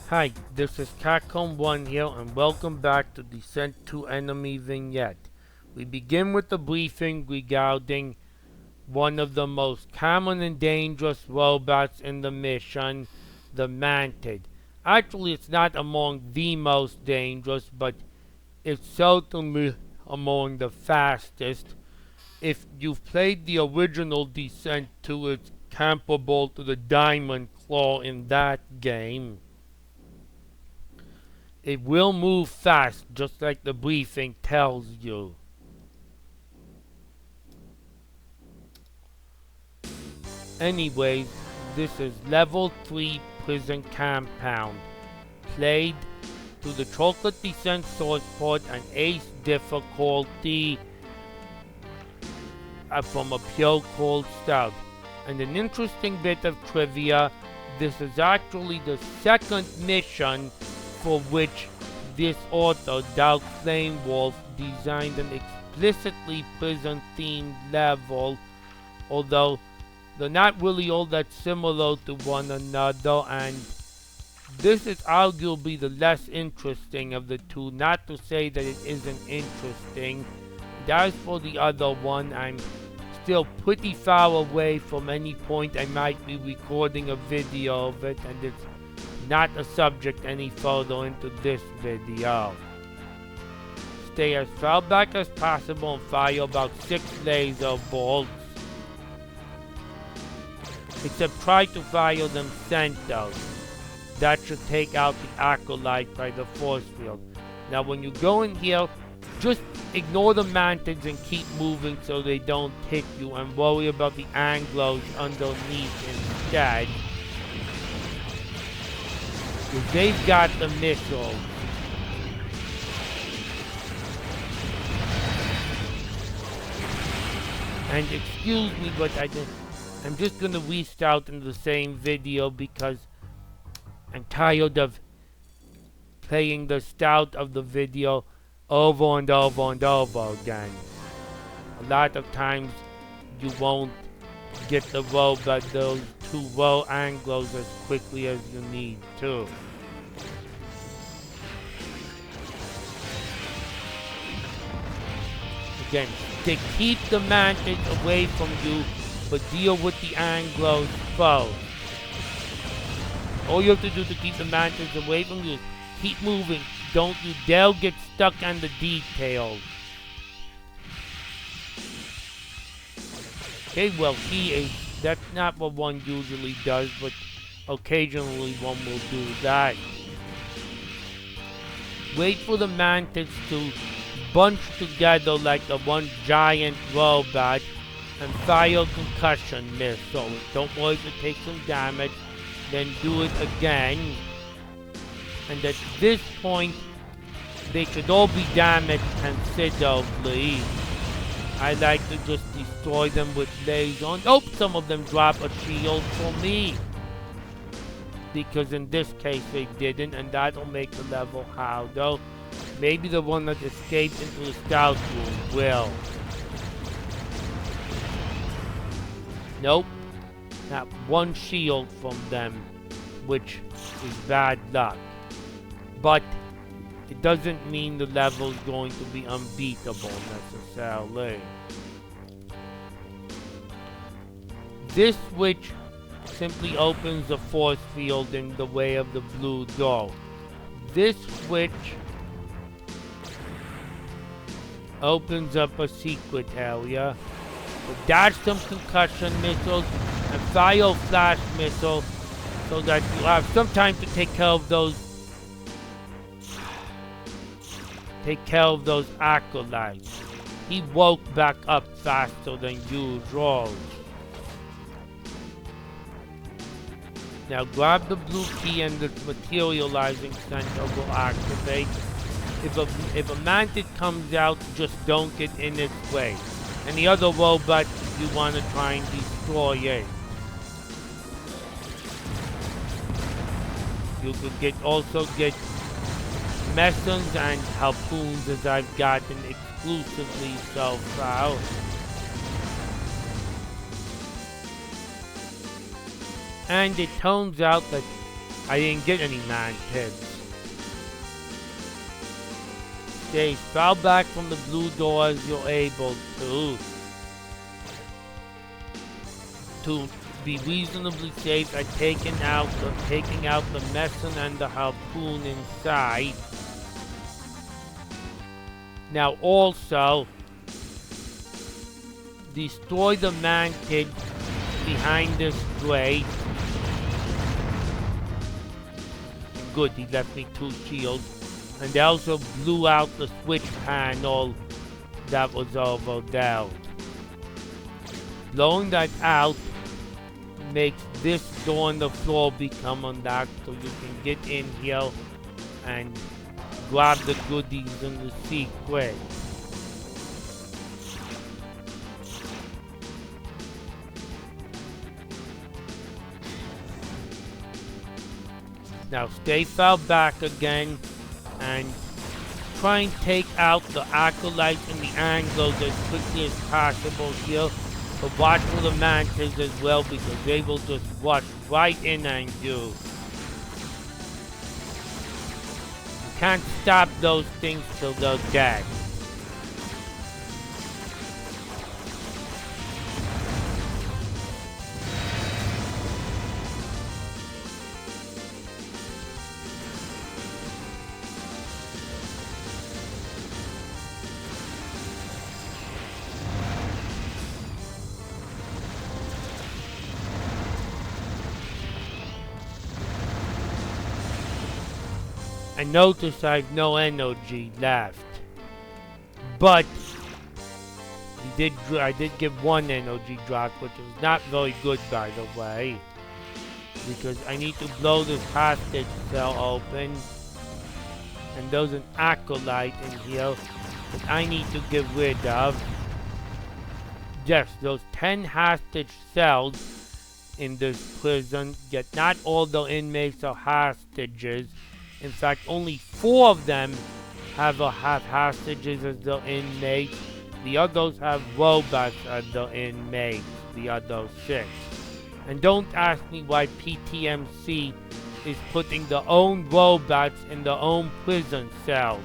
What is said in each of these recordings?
Hi, this is Catcom1 here and welcome back to Descent to Enemy Vignette. We begin with a briefing regarding one of the most common and dangerous robots in the mission, the Mantid. Actually, it's not among the most dangerous, but it's certainly among the fastest. If you've played the original Descent 2, it's comparable to the Diamond Claw in that game. It will move fast, just like the briefing tells you. Anyways, this is level 3 prison compound. Played to the chocolate descent source port and ace difficulty from a pure Coldstart. And an interesting bit of trivia, this is actually the second mission for which this author, Dark Flame Wolf, designed an explicitly prison-themed level, although they're not really all that similar to one another, and this is arguably the less interesting of the two, not to say that it isn't interesting. And as for the other one, I'm still pretty far away from any point I might be recording a video of it, and it's not a subject any further into this video. Stay as far back as possible and fire about 6 laser bolts. Except try to fire them centered. That should take out the acolyte by the force field. Now when you go in here, just ignore the mantids and keep moving so they don't hit you, and worry about the anglos underneath instead. Because they've got the missiles. And excuse me, but I'm just gonna restart in the same video because I'm tired of playing the start of the video over and over and over again. A lot of times you won't get the robot, those 2 row angles as quickly as you need to. Again, to keep the mantids away from you, but deal with the anglos first. All you have to do to keep the mantids away from you is keep moving. Don't you dare get stuck on the details. Okay, well, that's not what one usually does, but occasionally one will do that. Wait for the mantids to bunch together like the one giant robot and fire concussion missile. Don't worry if it takes some damage, then do it again. And at this point, they should all be damaged considerably. I like to just destroy them with lasers. Oh, some of them drop a shield for me. Because in this case they didn't, and that'll make the level harder. Maybe the one that escaped into the scout room will. Nope. Not one shield from them, which is bad luck. But it doesn't mean the level's going to be unbeatable necessarily. This switch simply opens the force field in the way of the blue door. This switch opens up a secret area. So dodge some concussion missiles and fire flash missiles so that you have some time to take care of those acolytes. He woke back up faster than usual. Now grab the blue key and the materializing center will activate. If a mantid comes out, just don't get in its way. And the other robot, you want to try and destroy it. You could also get Messons and harpoons, as I've gotten exclusively so far. And it turns out that I didn't get any mantids. Stay far back from the blue door as you're able to. To be reasonably safe at taking out the meson and the harpoon inside. Now also destroy the mantid behind this grate. Good, he left me 2 shields. And they also blew out the switch panel that was over there. Blowing that out makes this door on the floor become unlocked so you can get in here and grab the goodies in the secret. Now stay far back again and try and take out the acolytes and the angles as quickly as possible here. But watch for the mantis as well because they will just rush right in on you. You can't stop those things till they're dead. I notice I have no energy left, but I did get 1 energy drop, which is not very good by the way, because I need to blow this hostage cell open, and there's an acolyte in here that I need to get rid of. Yes, those 10 hostage cells in this prison, yet not all the inmates are hostages. In fact, only 4 of them have hostages as their inmates. The others have robots as their inmates, the other 6. And don't ask me why PTMC is putting their own robots in their own prison cells.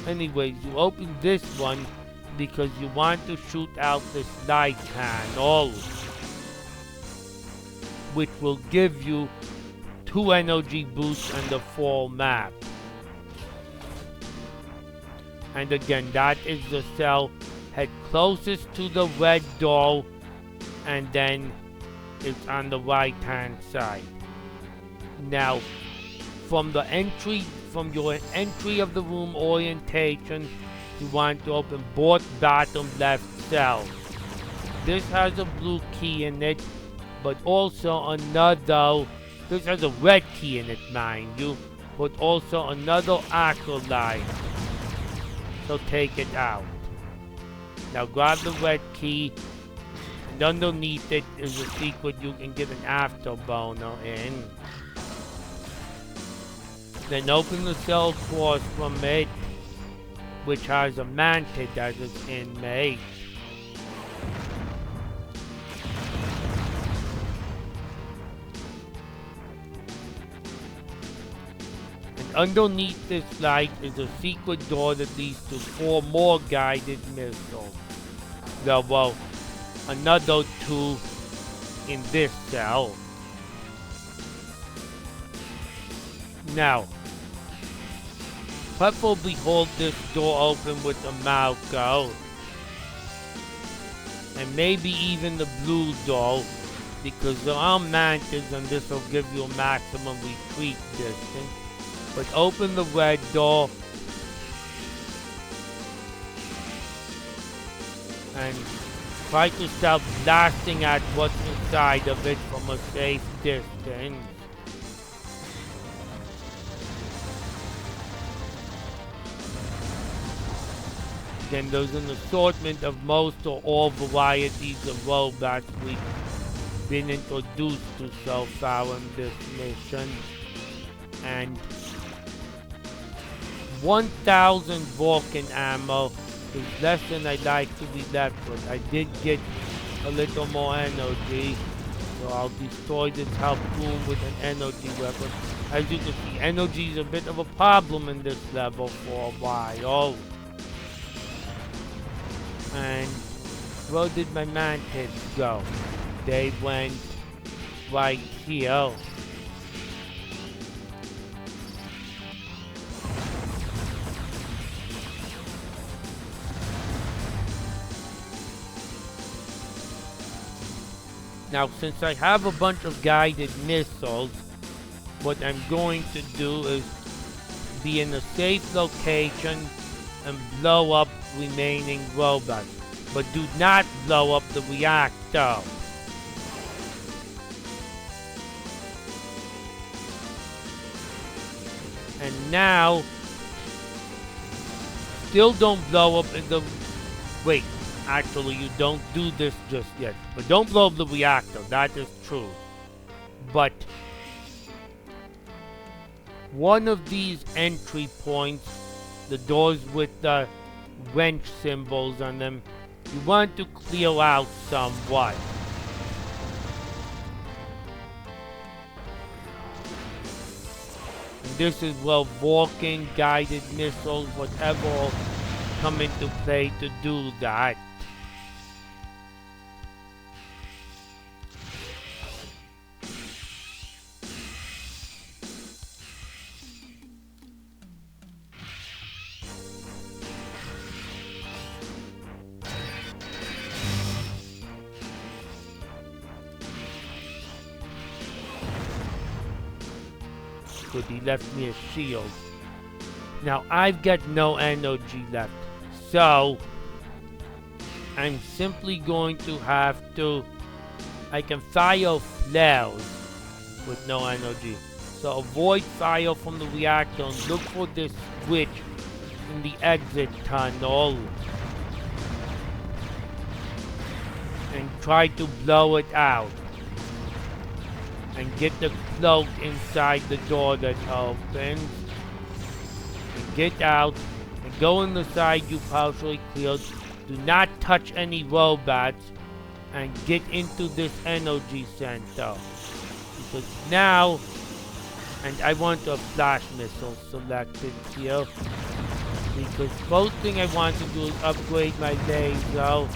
Anyways, you open this one because you want to shoot out this light panel, which will give you 2 energy boosts on the full map. And again, that is the cell head closest to the red door, and then it's on the right hand side. Now, from your entry of the room orientation, you want to open both bottom left cells. This has a blue key in it, but also another. This has a red key in it, mind you, but also another acolyte. So take it out. Now grab the red key, and underneath it is a secret you can get an afterburner in. Then open the cell across from it, which has a mantid as its inmate. Underneath this light is a secret door that leads to 4 more guided missiles. There were another 2 in this cell. Now, preferably hold this door open with the Malco, and maybe even the blue door, because there are mantids and this will give you a maximum retreat distance. But open the red door and try to stop blasting at what's inside of it from a safe distance. Then there's an assortment of most or all varieties of robots we've been introduced to so far in this mission. And 1,000 Vulcan ammo is less than I'd like to be left with. I did get a little more energy, So I'll destroy this harpoon with an energy weapon. As you can see, energy is a bit of a problem in this level for a while. And where did my mantis go? They went right here. Now, since I have a bunch of guided missiles, what I'm going to do is be in a safe location and blow up remaining robots. But do not blow up the reactor. And now, still don't blow up in the... Wait, actually you don't do this just yet. But don't blow up the reactor, that is true. But one of these entry points, the doors with the wrench symbols on them, you want to clear out somewhat. And this is where walking, guided missiles, whatever come into play to do that. He left me a shield. Now I've got no energy left, so I'm simply going to have to... I can fire flares with no energy, so avoid fire from the reactor and look for this switch in the exit tunnel and try to blow it out. And get the cloak inside the door that opens. And get out. And go in the side you partially cleared. Do not touch any robots. And get into this energy center. Because now... And I want a flash missile selected here. Because first thing I want to do is upgrade my laser.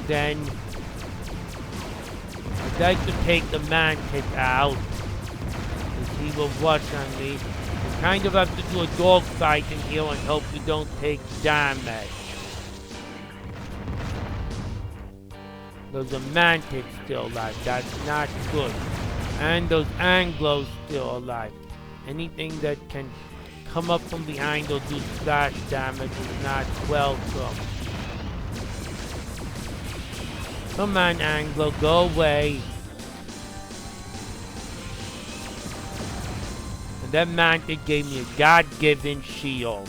Then... I'd like to take the mantis out, because he will rush on me. You kind of have to do a dogfight in here and hope you don't take damage. There's a mantis still alive, that's not good. And those Anglos still alive. Anything that can come up from behind or do splash damage is not welcome. Come on, Anglo, go away. And that mantis gave me a God-given shield.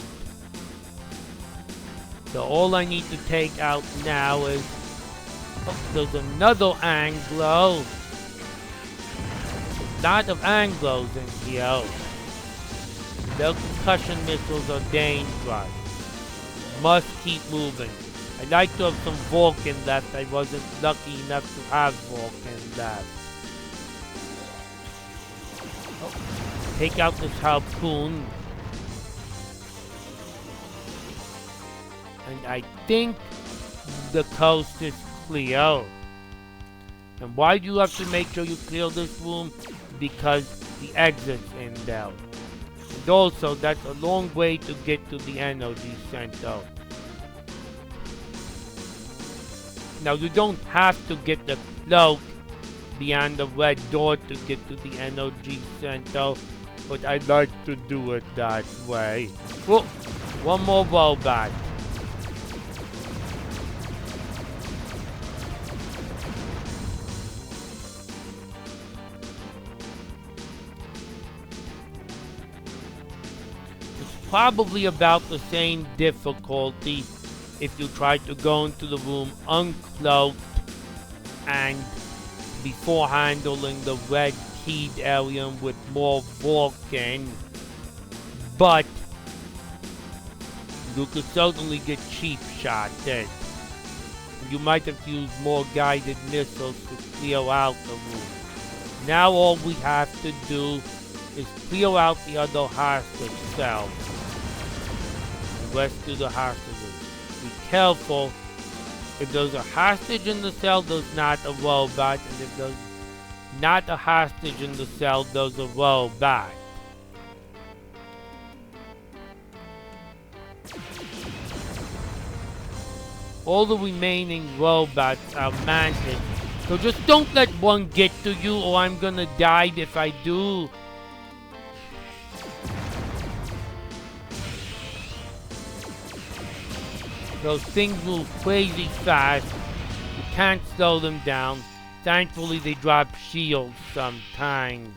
So all I need to take out now is... Oh, there's another Anglo. A lot of Anglos in here. Their concussion missiles are dangerous. Must keep moving. I'd like to have some Vulcan left. I wasn't lucky enough to have Vulcan left. Oh, take out this harpoon. And I think the coast is clear. And why do you have to make sure you clear this room? Because the exit's in there. And also, that's a long way to get to the energy center. Now, you don't have to get the cloak beyond the red door to get to the energy center, but I like to do it that way. Oh, one more robot. It's probably about the same difficulty if you try to go into the room uncloaked and before handling the red keyed area with more Vulcan, but you could certainly get cheap shotted. You might have used more guided missiles to clear out the room. Now all we have to do is clear out the other hostage cells and rescue the hostages. Be careful. If there's a hostage in the cell, there's not a robot, and if there's not a hostage in the cell, there's a robot. All the remaining robots are mantis, so just don't let one get to you or I'm gonna die if I do. Those things move crazy fast. You can't slow them down. Thankfully they drop shields sometimes.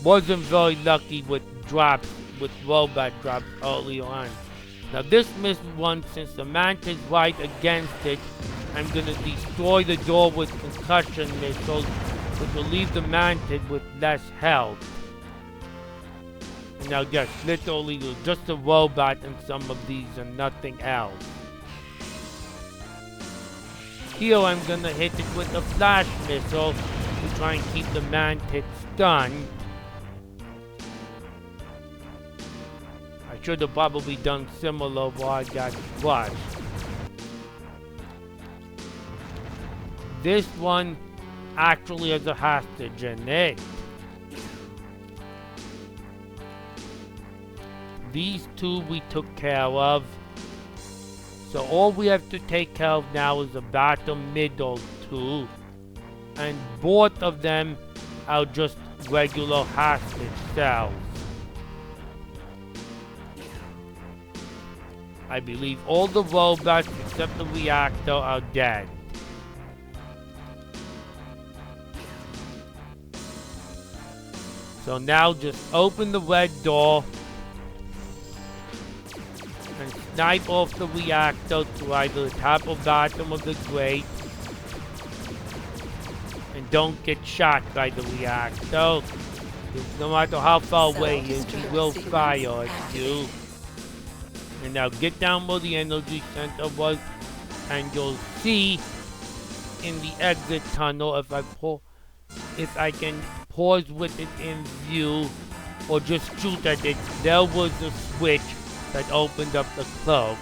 Wasn't very lucky with robot drops early on. Now this missed one, since the mantis right against it, I'm gonna destroy the door with concussion missiles, which will leave the mantis with less health. And now yes, literally just a robot in some of these and nothing else. Here I'm gonna hit it with a flash missile to try and keep the mantis stunned. I should have probably done similar while I got crushed. This one actually has a hostage in it. These two we took care of. So all we have to take care of now is the bottom middle two. And both of them are just regular hostage cells. I believe all the robots except the reactor are dead. So now just open the red door and snipe off the reactor to either the top or bottom of the grate. And don't get shot by the reactor. No matter how far away he is, he will fire at you. And now get down where the energy center was, and you'll see in the exit tunnel, if I can pause with it in view or just shoot at it, there was a switch that opened up the cloak.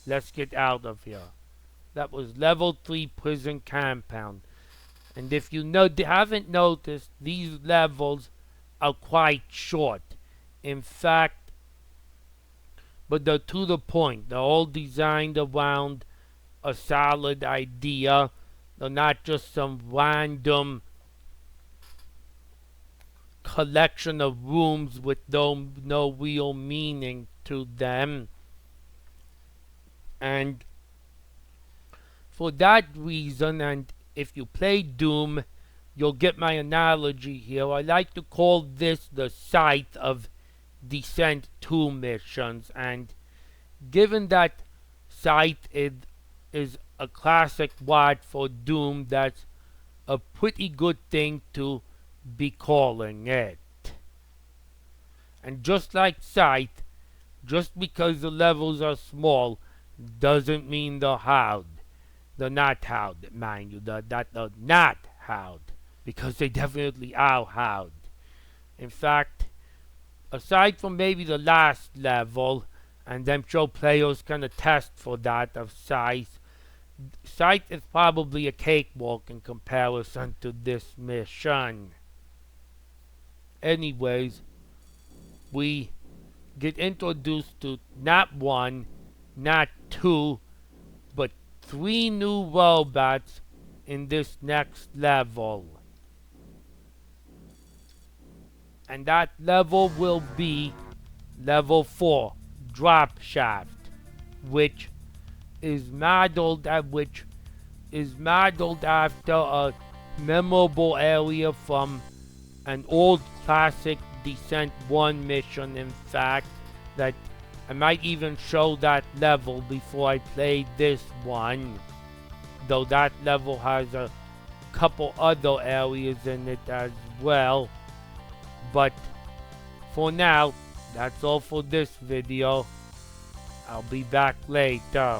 Let's get out of here. That was level 3 prison compound. And if you haven't noticed, these levels are quite short. In fact, but they're to the point. They're all designed around a solid idea. They're not just some random collection of rooms with no real meaning to them. And for that reason, and if you play Doom, you'll get my analogy here. I like to call this the site of Descent 2 missions, and given that Scythe is a classic word for Doom, that's a pretty good thing to be calling it. And just like Scythe, just because the levels are small doesn't mean they're hard. They're not hard, mind you. They're not hard, because they definitely are hard. In fact, aside from maybe the last level, and I'm sure players can attest for that of Scythe, Scythe is probably a cakewalk in comparison to this mission. Anyways, we get introduced to not one, not two, but 3 new robots in this next level. And that level will be level 4, Drop Shaft, which is modeled after a memorable area from an old classic Descent 1 mission. In fact, that I might even show that level before I play this one, though that level has a couple other areas in it as well. But for now, that's all for this video. I'll be back later.